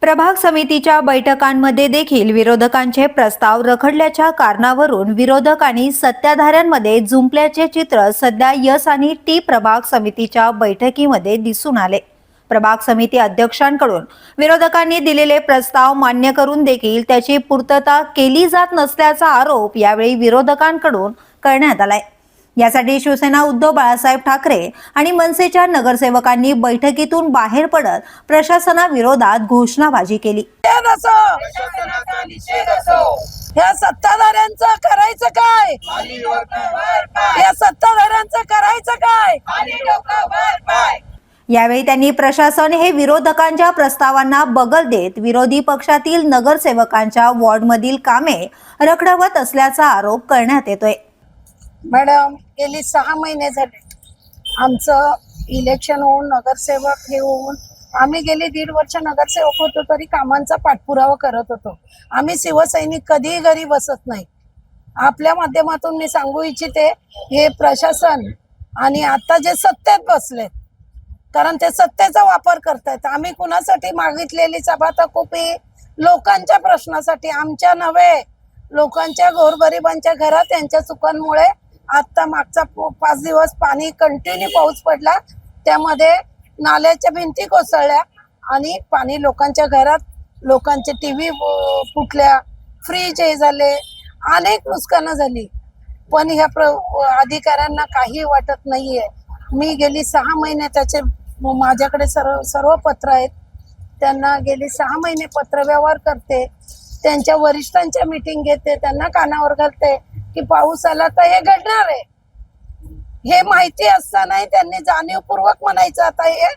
प्रभाग समितीच्या बैठकांमध्ये देखील विरोधकांचे प्रस्ताव रखडल्याच्या कारणावरून विरोधकांनी सत्ताधाऱ्यांमध्ये जुंपल्याचे चित्र सध्या यस आणि टी प्रभाग समितीच्या बैठकीमध्ये दिसून आले। प्रभाग समिती अध्यक्षांकडून विरोधकांनी दिलेले प्रस्ताव मान्य करून देखील त्याची पूर्तता केली जात नसल्याचा आरोप यावेळी विरोधकांकडून करण्यात आलाय। यासाठी शिवसेना उद्धव बाळासाहेब ठाकरे आणि मनसेच्या नगरसेवकांनी बैठकीतून बाहेर पडत प्रशासनाविरोधात घोषणाबाजी केली। या सत्ताधाऱ्यांचं करायचं काय? या सत्ताधाऱ्यांचं करायचं काय? यावेळी त्यांनी प्रशासन हे विरोधकांच्या प्रस्तावांना बगल देत विरोधी पक्षातील नगरसेवकांच्या वॉर्डमधील कामे रखडवत असल्याचा आरोप करण्यात येतोय। मॅडम, गेली 6 महिने झाले आमचं इलेक्शन होऊन नगरसेवक हे होऊन आम्ही गेली 1.5 वर्ष नगरसेवक होतो तरी कामांचा पाठपुरावा करत होतो। आम्ही शिवसैनिक कधीही घरी बसत नाही। आपल्या माध्यमातून मी सांगू इच्छिते, हे प्रशासन आणि आता जे सत्तेत बसलेत, कारण ते सत्तेचा वापर करतायत। आम्ही कुणासाठी मागितलेली सभा तकुपी लोकांच्या प्रश्नासाठी, आमच्या नव्हे, लोकांच्या गोरगरिबांच्या घरात त्यांच्या चुकांमुळे आता मागचा 5 दिवस पाणी कंटिन्यू पाऊस पडला, त्यामध्ये नाल्याच्या भिंती कोसळल्या आणि पाणी लोकांच्या घरात, लोकांचे टीव्ही फुटल्या, फ्रीज हे झाले, अनेक नुकसानं झाली। पण ह्या अधिकाऱ्यांना काही वाटत नाहीये। मी गेली 6 महिने त्याचे माझ्याकडे सर्व पत्र आहेत, त्यांना गेली 6 महिने पत्रव्यवहार करते, त्यांच्या वरिष्ठांच्या मीटिंग घेते, त्यांना कानावर घालते की पाऊस आला तर हे घडणार आहे। हे माहिती असतानाही त्यांनी जाणीवपूर्वक म्हणायचं आता हे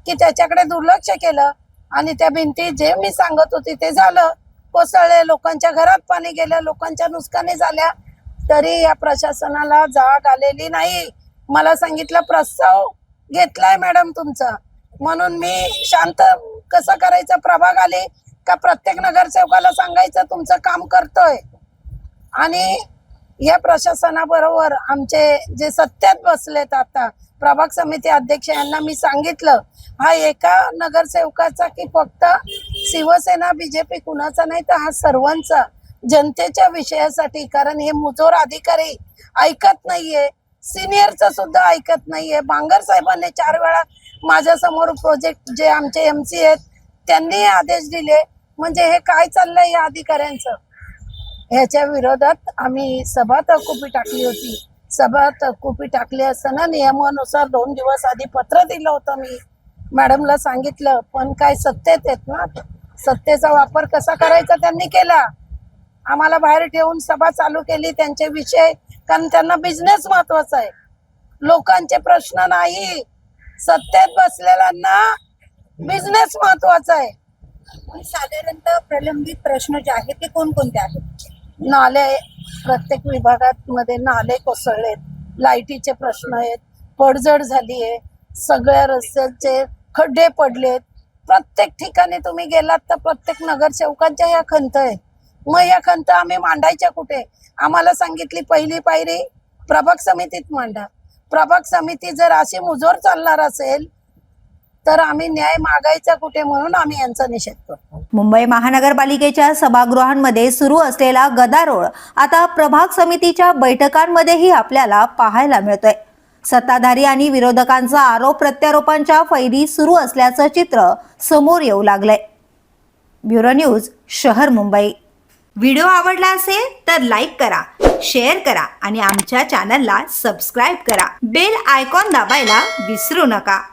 की त्याच्याकडे दुर्लक्ष केलं आणि त्या भिंती जे मी सांगत होती ते झालं, कोसळले, लोकांच्या घरात पाणी गेलं, लोकांच्या नुकसानी झाल्या, तरी या प्रशासनाला जाग आलेली नाही। मला सांगितलं प्रस्ताव घेतलाय मॅडम तुमचा, म्हणून मी शांत कसं करायचं, प्रभाग आले का प्रत्येक नगरसेवकाला सांगायचं तुमचं काम करतोय। आणि या प्रशासनाबरोबर आमचे जे सत्तेत बसलेत आता प्रभाग समिती अध्यक्ष यांना मी सांगितलं, हा एका नगरसेवकाचा की फक्त शिवसेना बीजेपी कुणाचा नाही, तर हा सर्वांचा, जनतेच्या विषयासाठी। कारण हे मुजोर अधिकारी ऐकत नाहीये, सिनियरचं सुद्धा ऐकत नाहीये। बांगर साहेबांनी 4 वेळा माझ्या समोर प्रोजेक्ट जे आमचे MC आहेत त्यांनी आदेश दिले, म्हणजे हे काय चाललंय या अधिकाऱ्यांचं। ह्याच्या विरोधात आम्ही सभा तहकुबी टाकली होती। सभा तहकुबी टाकली असताना नियमानुसार 2 दिवस आधी पत्र दिलं होतं, मी मॅडमला सांगितलं, पण काय सत्तेत आहेत ना, सत्तेचा वापर कसा करायचा त्यांनी केला। आम्हाला बाहेर ठेवून सभा चालू केली त्यांचे विषय, कारण त्यांना बिझनेस महत्वाचा आहे, लोकांचे प्रश्न नाही। सत्तेत बसलेल्यांना बिझनेस महत्वाचा आहे। साधारणतः प्रलंबित प्रश्न जे आहेत ते कोणकोणते आहेत? नाले, प्रत्येक विभागात मध्ये नाले कोसळलेत, लाईटीचे प्रश्न आहेत, पडझड झाली आहे, सगळ्या रस्त्याचे खड्डे पडलेत, प्रत्येक ठिकाणी तुम्ही गेलात तर प्रत्येक नगरसेवकांच्या ह्या खंत आहेत। मग या खंत आम्ही मांडायच्या कुठे? आम्हाला सांगितली पहिली पायरी प्रभाग समितीत मांडा। प्रभाग समिती जर अशी मुजोर चालणार असेल तर आम्ही न्याय मागायचा कुठे, म्हणून आम्ही यांचा निषेध करतो। मुंबई महानगरपालिकेच्या सभागृहांमध्ये सुरू असलेला गदारोळ आता प्रभाग समितीच्या बैठकांमध्येही आपल्याला पाहायला मिळतोय। सत्ताधारी आणि विरोधकांचा आरोप प्रत्यारोपांच्या फैरी सुरू असल्याचं चित्र समोर येऊ लागलंय। ब्युरो न्यूज, शहर मुंबई। व्हिडिओ आवडला असेल तर लाईक करा, शेअर करा आणि आमच्या चॅनलला सबस्क्राईब करा। बेल आयकॉन दाबायला विसरू नका।